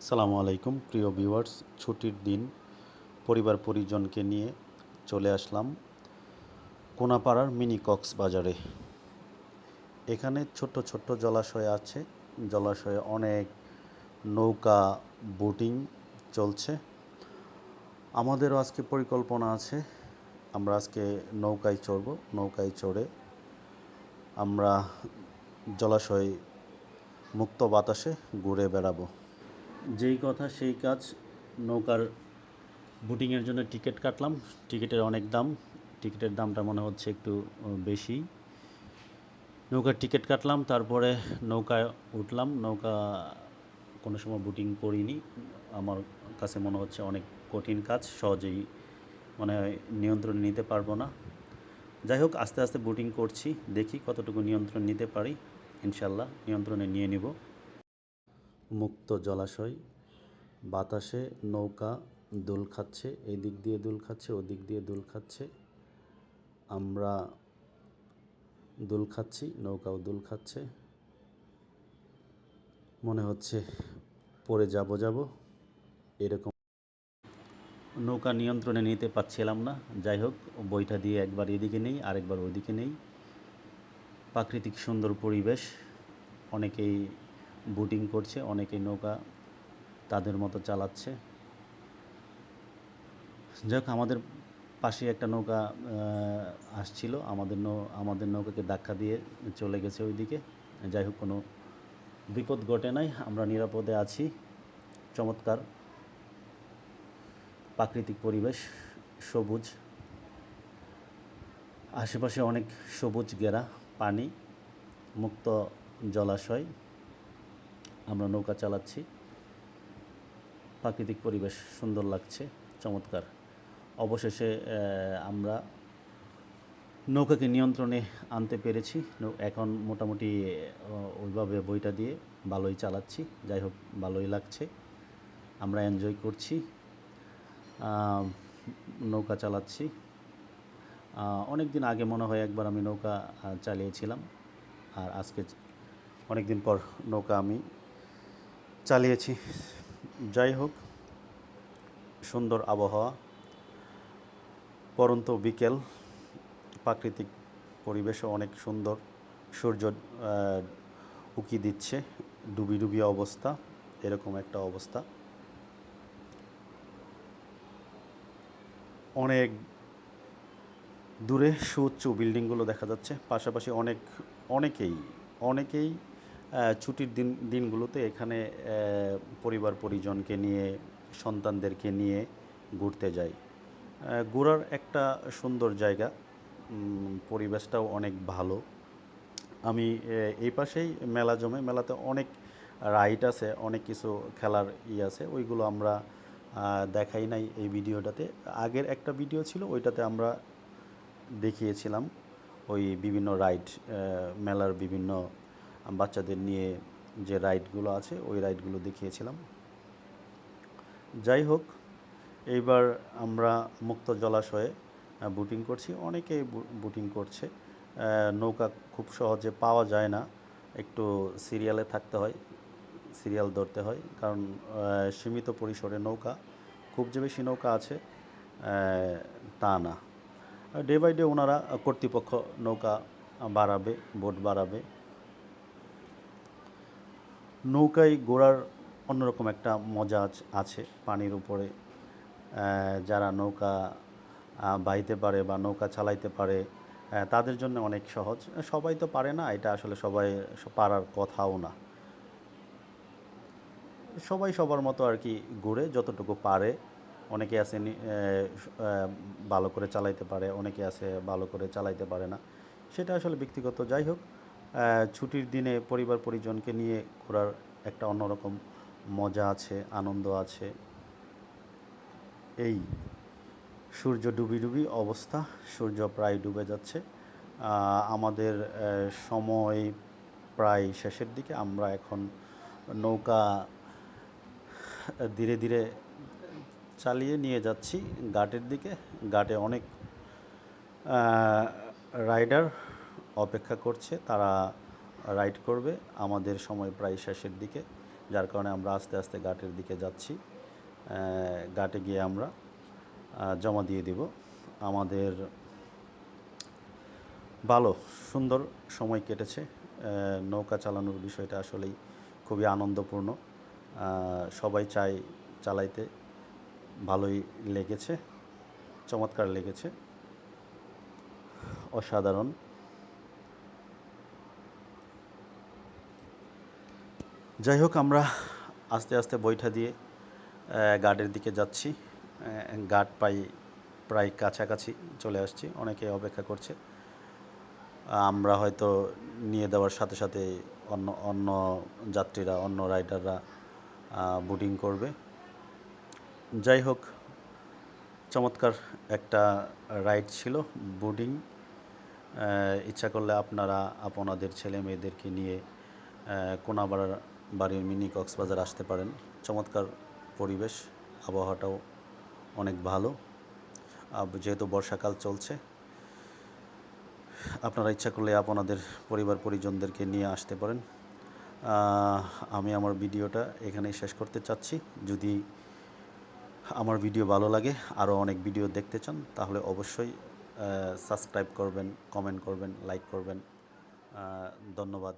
সালামু আলাইকুম প্রিয় ভিউয়ার্স। ছুটির দিন পরিবার পরিজনকে নিয়ে চলে আসলাম কোনাপাড়ার মিনি কক্সবাজারে। এখানে ছোট্ট ছোট্ট জলাশয় আছে। জলাশয়ে অনেক নৌকা বোটিং চলছে। আমাদেরও আজকে পরিকল্পনা আছে, আমরা আজকে নৌকায় চড়ব। নৌকায় চড়ে আমরা জলাশয় মুক্ত বাতাসে ঘুরে বেড়াবো। যেই কথা সেই কাজ, নৌকার বোটিংয়ের জন্য টিকিট কাটলাম। টিকিটের অনেক দাম, টিকিটের দামটা মনে হচ্ছে একটু বেশি। নৌকার টিকিট কাটলাম, তারপরে নৌকায় উঠলাম। নৌকা কোনো সময় বোটিং করিনি, আমার কাছে মনে হচ্ছে অনেক কঠিন কাজ, সহজেই মনে হয় নিয়ন্ত্রণ নিতে পারবো না। যাই হোক, আস্তে আস্তে বোটিং করছি, দেখি কতটুকু নিয়ন্ত্রণ নিতে পারি। ইনশাল্লাহ নিয়ন্ত্রণে নিয়ে নিব। মুক্ত জলাশয়, বাতাসে নৌকা দোল খাচ্ছে, এই দিক দিয়ে দোল খাচ্ছে, ওদিক দিয়ে দোল খাচ্ছে। আমরা দোল খাচ্ছি, নৌকাও দোল খাচ্ছে। মনে হচ্ছে পড়ে যাব এরকম। নৌকা নিয়ন্ত্রণে নিতে পারছিলাম না। যাই হোক, বইটা দিয়ে একবার এদিকে নেই, আরেকবার ওদিকে নেই। প্রাকৃতিক সুন্দর পরিবেশ, অনেকেই বোটিং করছে, অনেকেই নৌকা তাদের মতো চালাচ্ছে। যাই হোক, আমাদের পাশে একটা নৌকা আসছিল, আমাদের নৌকাকে ধাক্কা দিয়ে চলে গেছে ওইদিকে। যাই হোক, কোনো বিপদ ঘটে নাই, আমরা নিরাপদে আছি। চমৎকার প্রাকৃতিক পরিবেশ, সবুজ, আশেপাশে অনেক সবুজ ঘেরা পানি, মুক্ত জলাশয়। আমরা নৌকা চালাচ্ছি, প্রাকৃতিক পরিবেশ সুন্দর লাগছে, চমৎকার। অবশেষে আমরা নৌকাকে নিয়ন্ত্রণে আনতে পেরেছি। এখন মোটামুটি ওইভাবে বইটা দিয়ে ভালোই চালাচ্ছি। যাই হোক, ভালোই লাগছে, আমরা এনজয় করছি, নৌকা চালাচ্ছি। অনেক দিন আগে মনে হয় একবার আমি নৌকা চালিয়েছিলাম, আর আজকে অনেক দিন পর নৌকা আমি চালিয়েছি। যাই হোক, সুন্দর আবহাওয়া, পরন্ত বিকেল, প্রাকৃতিক পরিবেশও অনেক সুন্দর। সূর্য উঁকি দিচ্ছে, ডুবি ডুবি অবস্থা, এরকম একটা অবস্থা। অনেক দূরে সুউচ্চ বিল্ডিংগুলো দেখা যাচ্ছে। পাশাপাশি অনেকেই ছুটির দিনগুলোতে এখানে পরিবার পরিজনকে নিয়ে, সন্তানদেরকে নিয়ে ঘুরতে যায়। ঘোরার একটা সুন্দর জায়গা, পরিবেশটাও অনেক ভালো। আমি এই পাশেই মেলা জমে, মেলাতে অনেক রাইড আছে, অনেক কিছু খেলার আছে, ওইগুলো আমরা দেখাই নাই এই ভিডিওটাতে। আগের একটা ভিডিও ছিল, ওইটাতে আমরা দেখিয়েছিলাম ওই বিভিন্ন রাইড, মেলার বিভিন্ন বাচ্চাদের নিয়ে যে রাইডগুলো আছে, ওই রাইডগুলো দেখিয়েছিলাম। যাই হোক, এইবার আমরা মুক্ত জলাশয়ে বোটিং করছি, অনেকেই বোটিং করছে। নৌকা খুব সহজে পাওয়া যায় না, একটু সিরিয়ালে থাকতে হয়, সিরিয়াল ধরতে হয়, কারণ সীমিত পরিসরে নৌকা, খুব যে বেশি নৌকা আছে তা না। ডে বাই ডে ওনারা কর্তৃপক্ষ নৌকা বাড়াবে, বোট বাড়াবে। নৌকায় ঘোরার অন্যরকম একটা মজা আছে পানির উপরে। যারা নৌকা বাইতে পারে বা নৌকা চালাইতে পারে, তাদের জন্য অনেক সহজ। সবাই তো পারে না, এটা আসলে সবাই পারার কথাও না। সবাই সবার মতো আর কি ঘুরে যতটুকু পারে। অনেকে আছে ভালো করে চালাইতে পারে, অনেকে আছে ভালো করে চালাইতে পারে না, সেটা আসলে ব্যক্তিগত। যাই হোক, ছুটির দিনে পরিবার পরিজনকে নিয়ে ঘোরার একটা অন্যরকম মজা আছে, আনন্দ আছে। এই সূর্য ডুবি ডুবি অবস্থা, সূর্য প্রায় ডুবে যাচ্ছে। আমাদের সময় প্রায় শেষের দিকে। আমরা এখন নৌকা ধীরে ধীরে চালিয়ে নিয়ে যাচ্ছি ঘাটের দিকে। ঘাটে অনেক রাইডার অপেক্ষা করছে, তারা রাইড করবে। আমাদের সময় প্রায় শেষের দিকে, যার কারণে আমরা আস্তে আস্তে ঘাটের দিকে যাচ্ছি। ঘাটে গিয়ে আমরা জমা দিয়ে দিব। আমাদের ভালো সুন্দর সময় কেটেছে। নৌকা চালানোর বিষয়টা আসলেই খুবই আনন্দপূর্ণ। সবাই চায় চালাইতে, ভালোই লেগেছে, চমৎকার লেগেছে, অসাধারণ। যাই হোক, আমরা আস্তে আস্তে বৈঠা দিয়ে ঘাটের দিকে যাচ্ছি। ঘাট প্রায় কাছাকাছি চলে আসছি, অনেকে অপেক্ষা করছে। আমরা হয়তো নিয়ে দেওয়ার সাথে সাথে অন্য অন্য যাত্রীরা, অন্য রাইডাররা বোটিং করবে। যাই হোক, চমৎকার একটা রাইড ছিল বোটিং। ইচ্ছা করলে আপনারা আপনাদের ছেলে মেয়েদেরকে নিয়ে কোনাবাড়ির মিনি কক্সবাজার আসতে পারেন। চমৎকার পরিবেশ, আবহাওয়াটাও অনেক ভালো। যেহেতু বর্ষাকাল চলছে, আপনারা ইচ্ছা করলে আপনাদের পরিবার পরিজনদেরকে নিয়ে আসতে পারেন। আমি আমার ভিডিওটা এখানেই শেষ করতে চাচ্ছি। যদি আমার ভিডিও ভালো লাগে, আরও অনেক ভিডিও দেখতে চান, তাহলে অবশ্যই সাবস্ক্রাইব করবেন, কমেন্ট করবেন, লাইক করবেন। ধন্যবাদ।